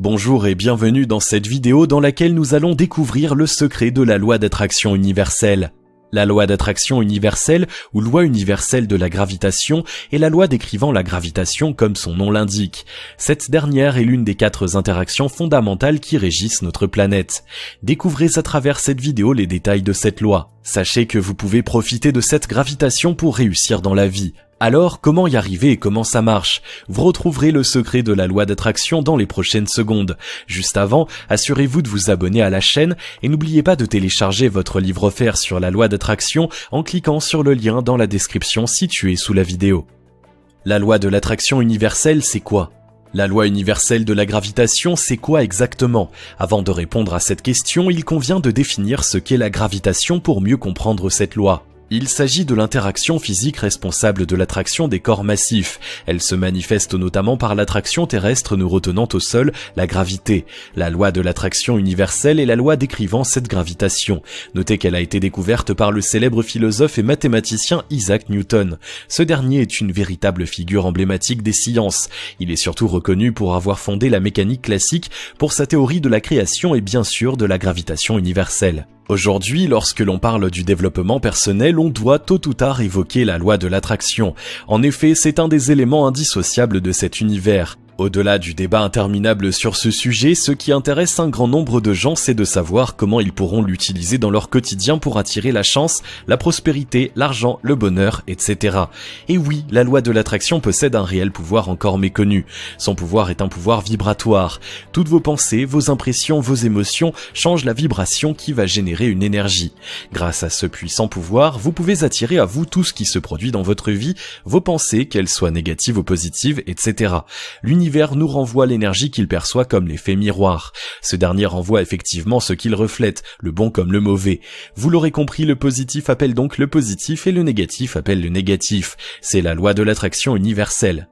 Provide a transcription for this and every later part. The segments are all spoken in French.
Bonjour et bienvenue dans cette vidéo dans laquelle nous allons découvrir le secret de la loi d'attraction universelle. La loi d'attraction universelle, ou loi universelle de la gravitation, est la loi décrivant la gravitation comme son nom l'indique. Cette dernière est l'une des 4 interactions fondamentales qui régissent notre planète. Découvrez à travers cette vidéo les détails de cette loi. Sachez que vous pouvez profiter de cette gravitation pour réussir dans la vie. Alors, comment y arriver et comment ça marche? Vous retrouverez le secret de la loi d'attraction dans les prochaines secondes. Juste avant, assurez-vous de vous abonner à la chaîne et n'oubliez pas de télécharger votre livre offert sur la loi d'attraction en cliquant sur le lien dans la description située sous la vidéo. La loi de l'attraction universelle, c'est quoi? La loi universelle de la gravitation, c'est quoi exactement? Avant de répondre à cette question, il convient de définir ce qu'est la gravitation pour mieux comprendre cette loi. Il s'agit de l'interaction physique responsable de l'attraction des corps massifs. Elle se manifeste notamment par l'attraction terrestre nous retenant au sol, la gravité. La loi de l'attraction universelle est la loi décrivant cette gravitation. Notez qu'elle a été découverte par le célèbre philosophe et mathématicien Isaac Newton. Ce dernier est une véritable figure emblématique des sciences. Il est surtout reconnu pour avoir fondé la mécanique classique pour sa théorie de la création et bien sûr de la gravitation universelle. Aujourd'hui, lorsque l'on parle du développement personnel, on doit tôt ou tard évoquer la loi de l'attraction. En effet, c'est un des éléments indissociables de cet univers. Au-delà du débat interminable sur ce sujet, ce qui intéresse un grand nombre de gens, c'est de savoir comment ils pourront l'utiliser dans leur quotidien pour attirer la chance, la prospérité, l'argent, le bonheur, etc. Et oui, la loi de l'attraction possède un réel pouvoir encore méconnu. Son pouvoir est un pouvoir vibratoire. Toutes vos pensées, vos impressions, vos émotions changent la vibration qui va générer une énergie. Grâce à ce puissant pouvoir, vous pouvez attirer à vous tout ce qui se produit dans votre vie, vos pensées, qu'elles soient négatives ou positives, etc. L'univers nous renvoie l'énergie qu'il perçoit comme l'effet miroir. Ce dernier renvoie effectivement ce qu'il reflète, le bon comme le mauvais. Vous l'aurez compris, le positif appelle donc le positif et le négatif appelle le négatif. C'est la loi de l'attraction universelle.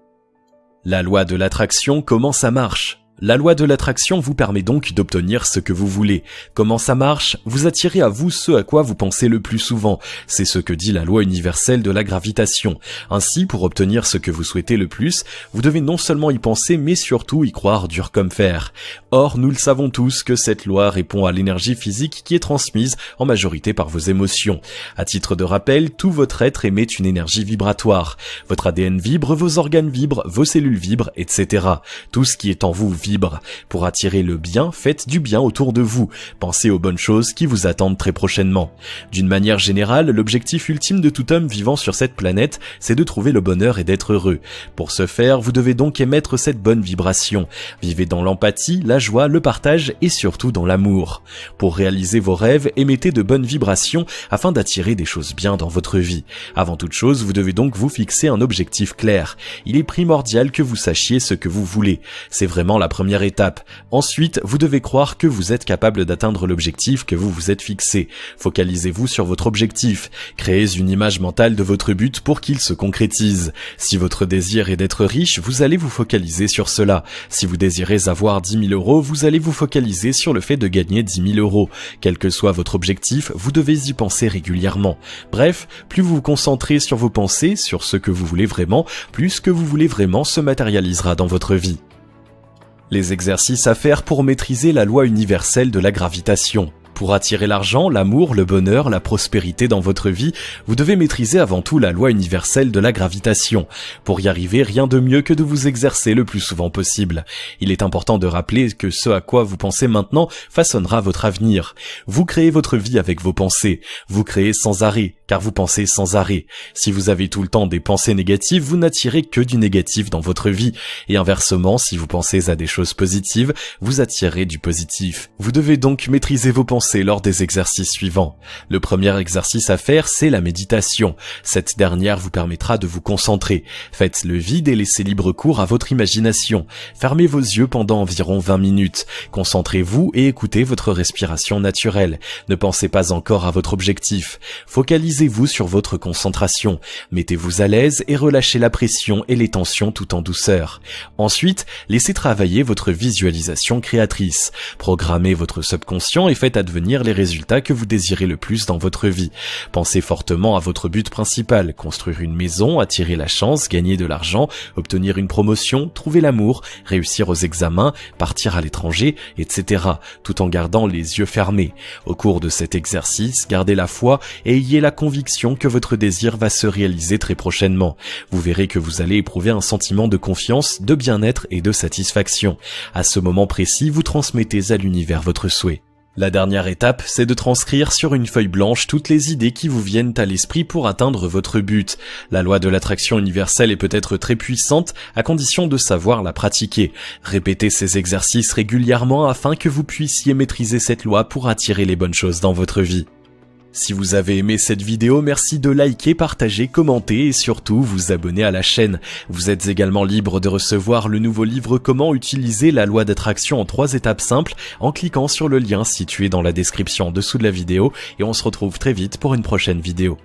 La loi de l'attraction, comment ça marche ? La loi de l'attraction vous permet donc d'obtenir ce que vous voulez. Comment ça marche? Vous attirez à vous ce à quoi vous pensez le plus souvent. C'est ce que dit la loi universelle de la gravitation. Ainsi, pour obtenir ce que vous souhaitez le plus, vous devez non seulement y penser, mais surtout y croire dur comme fer. Or, nous le savons tous que cette loi répond à l'énergie physique qui est transmise en majorité par vos émotions. À titre de rappel, tout votre être émet une énergie vibratoire. Votre ADN vibre, vos organes vibrent, vos cellules vibrent, etc. Tout ce qui est en vous vibre. Pour attirer le bien, faites du bien autour de vous. Pensez aux bonnes choses qui vous attendent très prochainement. D'une manière générale, l'objectif ultime de tout homme vivant sur cette planète, c'est de trouver le bonheur et d'être heureux. Pour ce faire, vous devez donc émettre cette bonne vibration. Vivez dans l'empathie, la joie, le partage et surtout dans l'amour. Pour réaliser vos rêves, émettez de bonnes vibrations afin d'attirer des choses bien dans votre vie. Avant toute chose, vous devez donc vous fixer un objectif clair. Il est primordial que vous sachiez ce que vous voulez. C'est vraiment la première étape. Ensuite, vous devez croire que vous êtes capable d'atteindre l'objectif que vous vous êtes fixé. Focalisez-vous sur votre objectif. Créez une image mentale de votre but pour qu'il se concrétise. Si votre désir est d'être riche, vous allez vous focaliser sur cela. Si vous désirez avoir 10 000 euros, vous allez vous focaliser sur le fait de gagner 10 000 euros. Quel que soit votre objectif, vous devez y penser régulièrement. Bref, plus vous vous concentrez sur vos pensées, sur ce que vous voulez vraiment, plus ce que vous voulez vraiment se matérialisera dans votre vie. Les exercices à faire pour maîtriser la loi universelle de la gravitation. Pour attirer l'argent, l'amour, le bonheur, la prospérité dans votre vie, vous devez maîtriser avant tout la loi universelle de la gravitation. Pour y arriver, rien de mieux que de vous exercer le plus souvent possible. Il est important de rappeler que ce à quoi vous pensez maintenant façonnera votre avenir. Vous créez votre vie avec vos pensées. Vous créez sans arrêt, car vous pensez sans arrêt. Si vous avez tout le temps des pensées négatives, vous n'attirez que du négatif dans votre vie. Et inversement, si vous pensez à des choses positives, vous attirez du positif. Vous devez donc maîtriser vos pensées lors des exercices suivants. Le premier exercice à faire, c'est la méditation. Cette dernière vous permettra de vous concentrer. Faites le vide et laissez libre cours à votre imagination. Fermez vos yeux pendant environ 20 minutes. Concentrez-vous et écoutez votre respiration naturelle. Ne pensez pas encore à votre objectif. Focalisez-vous sur votre concentration. Mettez-vous à l'aise et relâchez la pression et les tensions tout en douceur. Ensuite, laissez travailler votre visualisation créatrice. Programmez votre subconscient et faites advenir devenir les résultats que vous désirez le plus dans votre vie. Pensez fortement à votre but principal, construire une maison, attirer la chance, gagner de l'argent, obtenir une promotion, trouver l'amour, réussir aux examens, partir à l'étranger, etc., tout en gardant les yeux fermés. Au cours de cet exercice, gardez la foi et ayez la conviction que votre désir va se réaliser très prochainement. Vous verrez que vous allez éprouver un sentiment de confiance, de bien-être et de satisfaction. À ce moment précis, vous transmettez à l'univers votre souhait. La dernière étape, c'est de transcrire sur une feuille blanche toutes les idées qui vous viennent à l'esprit pour atteindre votre but. La loi de l'attraction universelle est peut-être très puissante, à condition de savoir la pratiquer. Répétez ces exercices régulièrement afin que vous puissiez maîtriser cette loi pour attirer les bonnes choses dans votre vie. Si vous avez aimé cette vidéo, merci de liker, partager, commenter et surtout vous abonner à la chaîne. Vous êtes également libre de recevoir le nouveau livre Comment utiliser la loi d'attraction en 3 étapes simples en cliquant sur le lien situé dans la description en dessous de la vidéo et on se retrouve très vite pour une prochaine vidéo.